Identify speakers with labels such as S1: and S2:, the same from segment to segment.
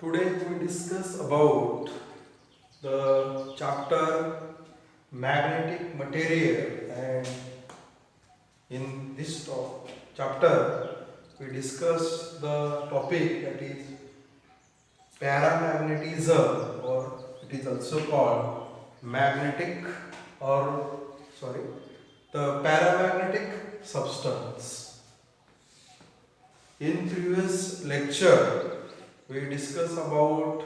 S1: Today we discuss about the chapter magnetic material, and in this chapter we discuss the topic that is paramagnetism, or it is also called magnetic, or sorry, the paramagnetic substance. In previous lecture we discussed about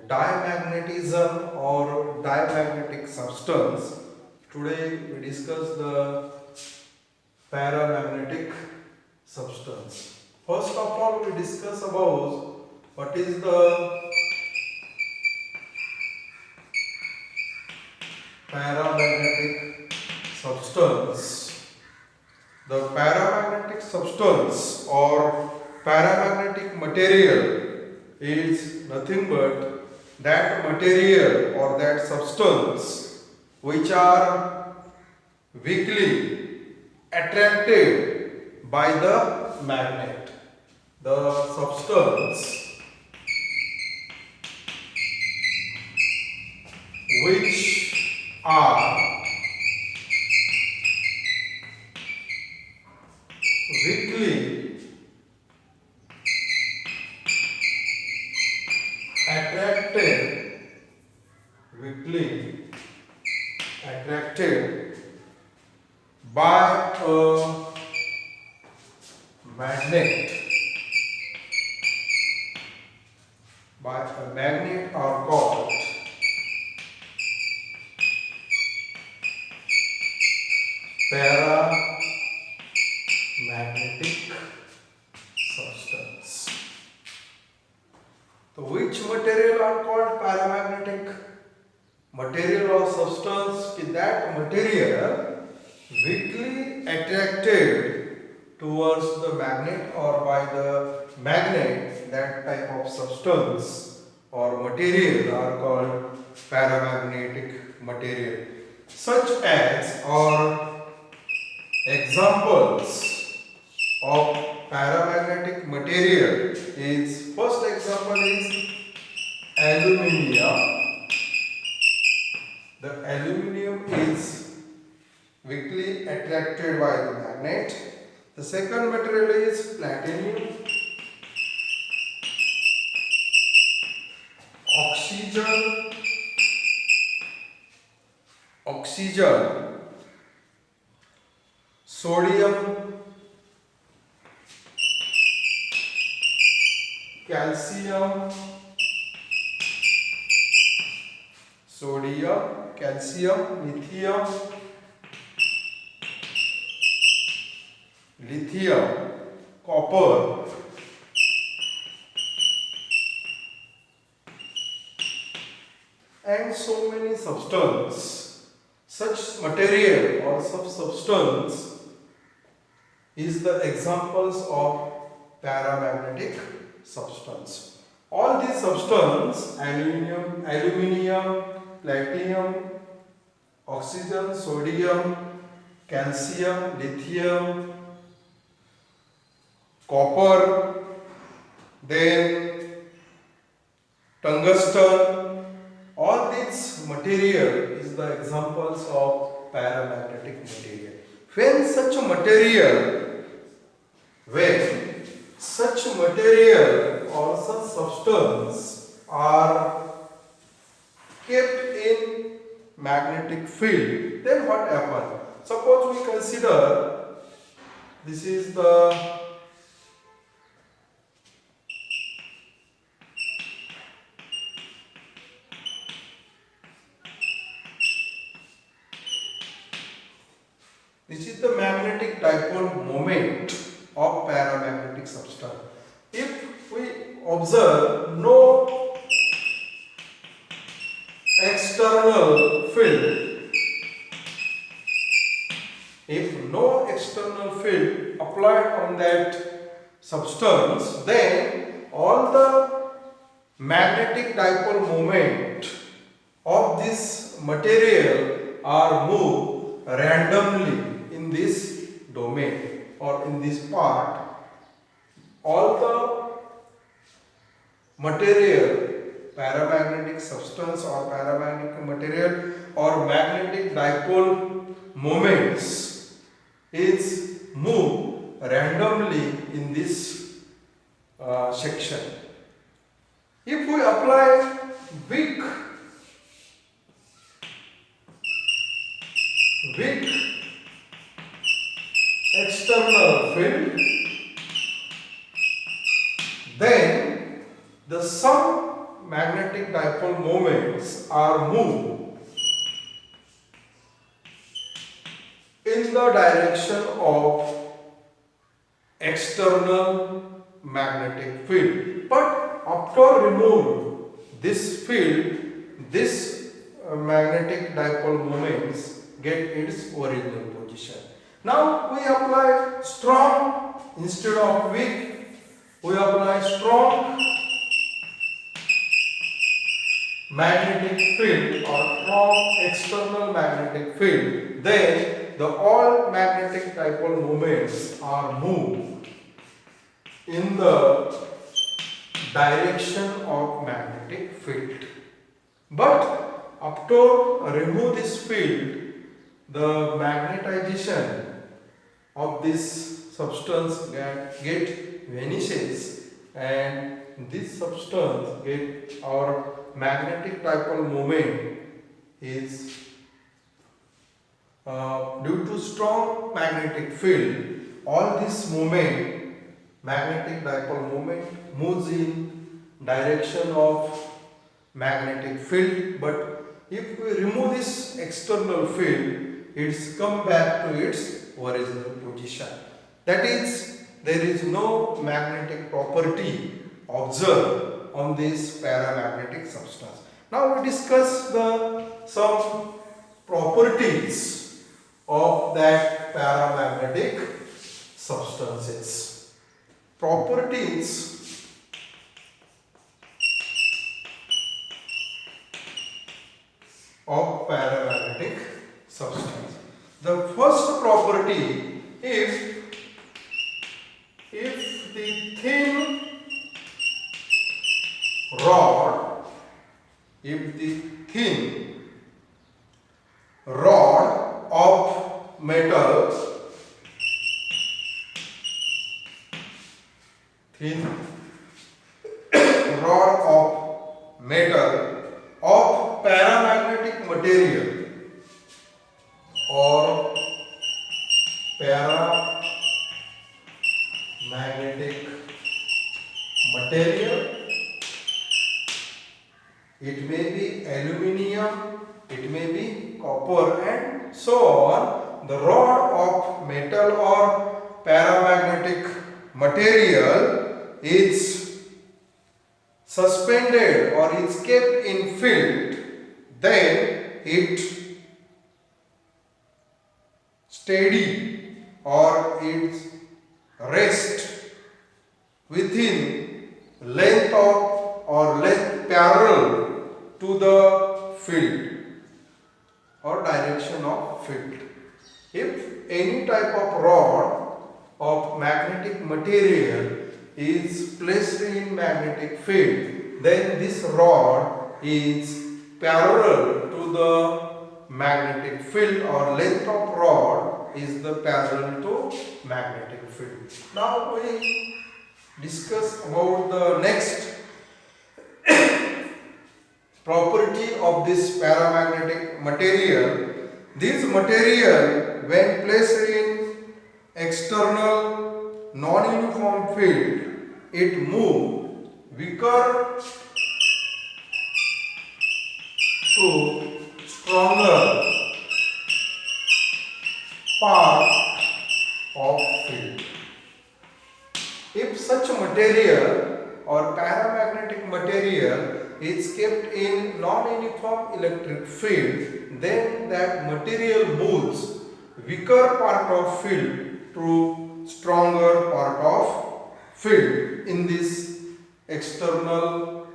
S1: diamagnetism or diamagnetic substance. Today we discuss the paramagnetic substance. First of all, we discuss about what is the paramagnetic substance. The paramagnetic substance or paramagnetic material is nothing but that material or that substance which are weakly attracted by the magnet. The substance which are weakly attracted by a magnet are called paramagnetic substance. So which material are called paramagnetic material or substance? That material weakly attracted towards the magnet or by the magnet, that type of substance or material are called paramagnetic material. Such as, or examples of paramagnetic material is, first example is aluminium. The aluminium is weakly attracted by the magnet. The second material is platinum. Oxygen, sodium, calcium, lithium, copper, and so many substance. Such material or substance is the examples of paramagnetic substance. All these substance, aluminium, platinum, oxygen, sodium, calcium, lithium, copper, then tungsten, all these material is the examples of paramagnetic material. When such material or such substance are kept in magnetic field, then what happens? Suppose we consider this is the magnetic dipole moment of paramagnetic substance. If we observe no external field, applied on that substance, then all the magnetic dipole moment of this material are moved randomly in this domain or in this part. All the material, paramagnetic substance or paramagnetic material or magnetic dipole moments is moved randomly in this section. If we apply weak external field, then the some magnetic dipole moments are moved in the direction of external magnetic field. But after remove this field, this magnetic dipole moments get its original position. Now we apply strong instead of weak. We apply strong magnetic field or strong external magnetic field. Then the all magnetic dipole moments are moved in the direction of magnetic field. But after remove this field, the magnetization of this substance get vanishes, and this substance get our magnetic dipole moment is due to strong magnetic field. All this moment, magnetic dipole moment, moves in direction of magnetic field. But if we remove this external field, it's come back to its original position. That is, there is no magnetic property observed on this paramagnetic substance. Now we discuss some properties of that paramagnetic substances. Properties of paramagnetic substance. The first property, if the thin rod, of metal, of paramagnetic material or paramagnetic material, it may be aluminium, it may be copper, and so on. The rod of metal or paramagnetic material is suspended or is kept in field, then it steady or it rest within length of or length parallel to the field or direction of field. If any type of rod of magnetic material is placed in magnetic field, then this rod is parallel to the magnetic field or length of rod is the parallel to magnetic field. Now we discuss about the next property of this paramagnetic material. This material, when placed in external non-uniform field, it moves weaker to stronger part of field. If such material or paramagnetic material is kept in non-uniform electric field, then that material moves weaker part of field to stronger part of field in this external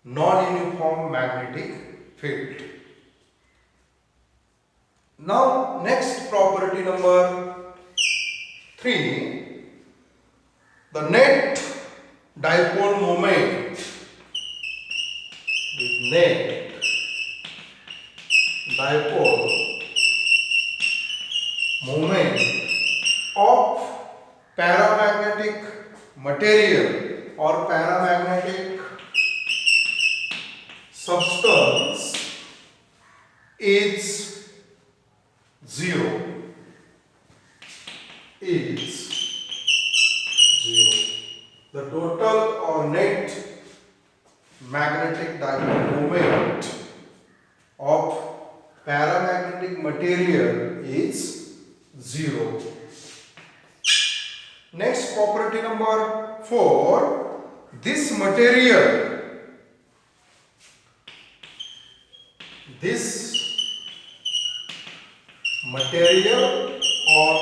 S1: non-uniform magnetic field. Now next property number 3, the net dipole moment net dipole moment of paramagnetic material or paramagnetic substance is zero. The total or net magnetic dipole moment of paramagnetic material is zero. Next, property number 4. This material or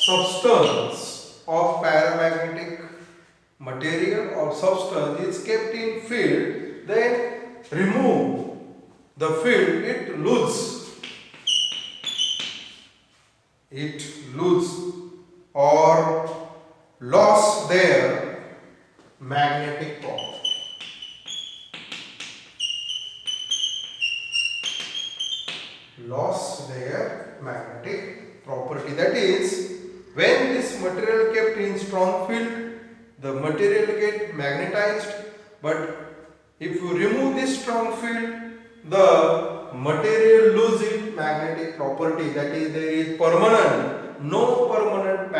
S1: substance of paramagnetic material or substance is kept in field, then remove the field, it lose or lost their magnetic property. That is, when this material kept in strong field, the material get magnetized, but if you remove this strong field, the material lose its magnetic property. That is, there is no permanent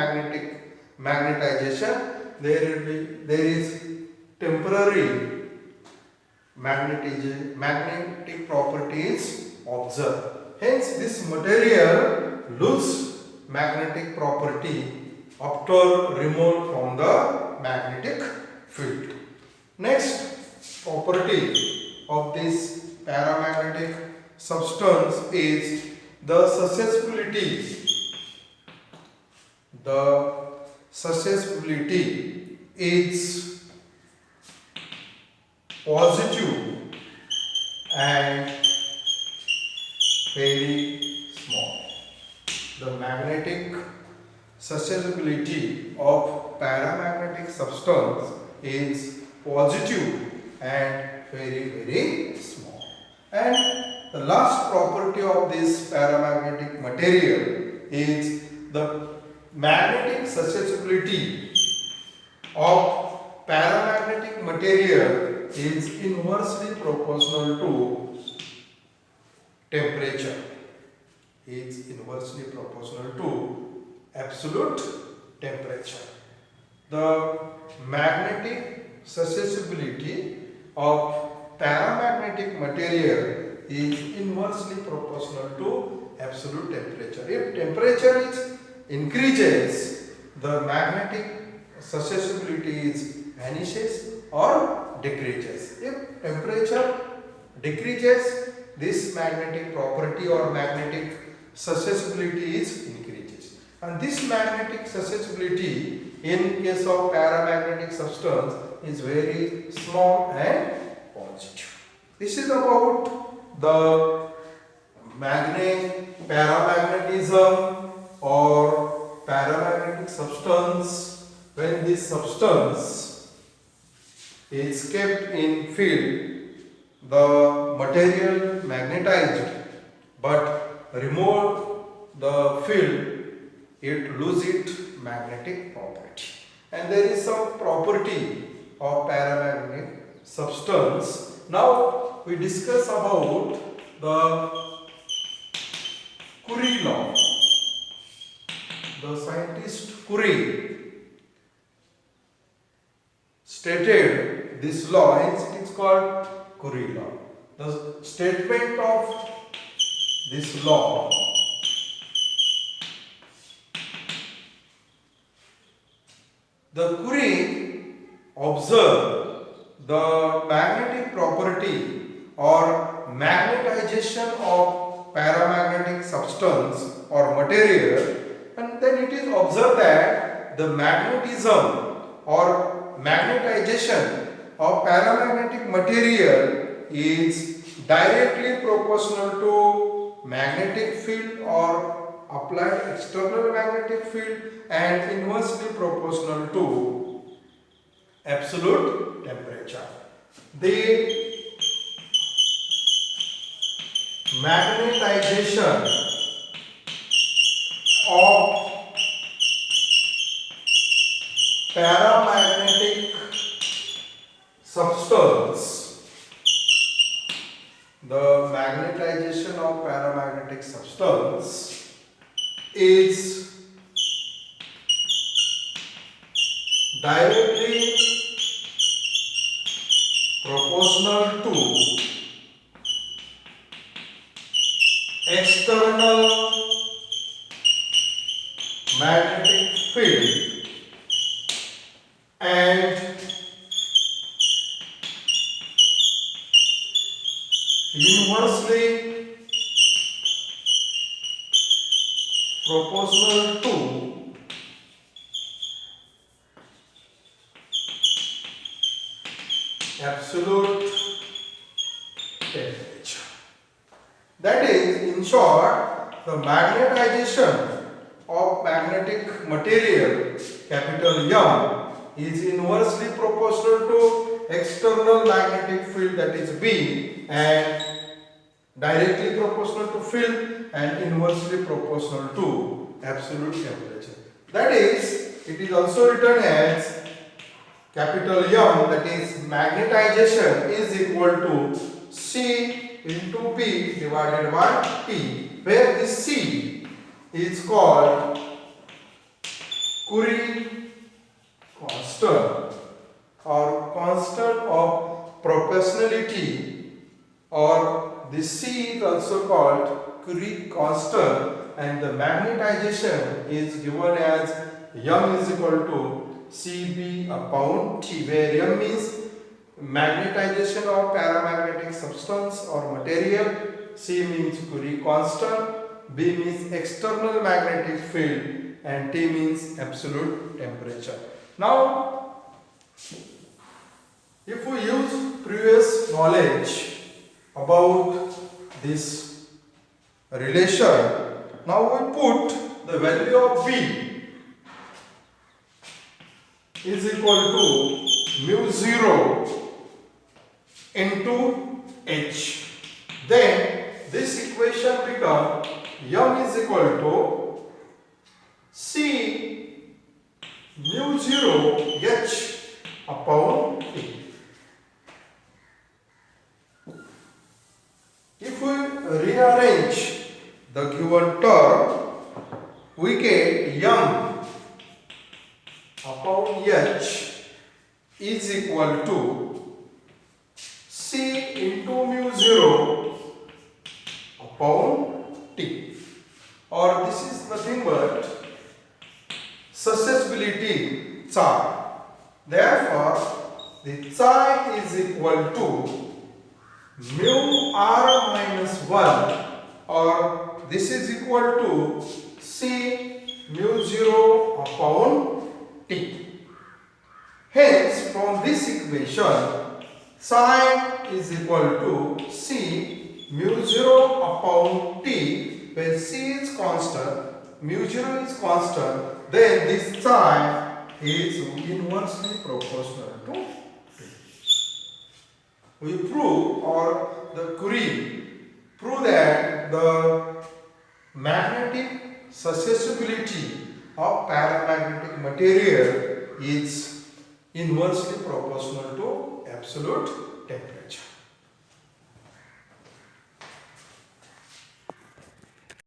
S1: magnetization. There is temporary magnetic properties observed. Hence, this material lose magnetic property after removal from the magnetic field. Next property of this paramagnetic substance is the susceptibility. The susceptibility is positive and very small. The magnetic susceptibility of paramagnetic substance is positive and very small. And the last property of this paramagnetic material is the magnetic susceptibility of paramagnetic material is inversely proportional to temperature. Is inversely proportional to absolute temperature. The magnetic susceptibility of paramagnetic material is inversely proportional to absolute temperature. If temperature increases, the magnetic susceptibility vanishes or decreases. If temperature decreases, this magnetic property or magnetic susceptibility increases. And this magnetic susceptibility in case of paramagnetic substance is very small and positive. This is about the paramagnetism or paramagnetic substance. When this substance is kept in field, the material magnetized, but remove the field, it loses its magnetic property. And there is some property of paramagnetic substance. Now we discuss about the Curie law. The scientist Curie stated this law, it's called Curie law. The statement of this law the Curie observed the magnetic property or magnetization of paramagnetic substance or material, and then it is observed that the magnetism or magnetization of paramagnetic material is directly proportional to magnetic field or applied external magnetic field and inversely proportional to absolute temperature. The magnetization of paramagnetic substance, the magnetization of paramagnetic substance is directly proportional to external magnetic field and inversely proportional to absolute temperature. That is, in short, the magnetization of magnetic material, capital M, is inversely proportional to external magnetic field, that is B, and directly proportional to field and inversely proportional to absolute temperature. That is, it is also written as capital M, that is magnetization is equal to C into B divided by T, where this C is called Curie constant or constant of proportionality, or this C is also called Curie constant, and the magnetization is given as M is equal to Cb upon T, where M is magnetization of paramagnetic substance or material, C means Curie constant, B means external magnetic field, and T means absolute temperature. Now, if we use previous knowledge about this relation, now we put the value of B is equal to mu 0 into H. Then this equation becomes M is equal to C mu 0 H upon T. If we rearrange the given term, we get M upon H is equal to C into mu 0 upon T, or this is nothing but susceptibility psi. Therefore, the psi is equal to mu r minus 1, or this is equal to C mu 0 upon T. Hence, from this equation, psi is equal to C mu 0 upon T, where C is constant, mu 0 is constant, then this psi is inversely proportional to T. We prove, or the Curie prove, that the magnetic susceptibility of paramagnetic material is inversely proportional to absolute temperature.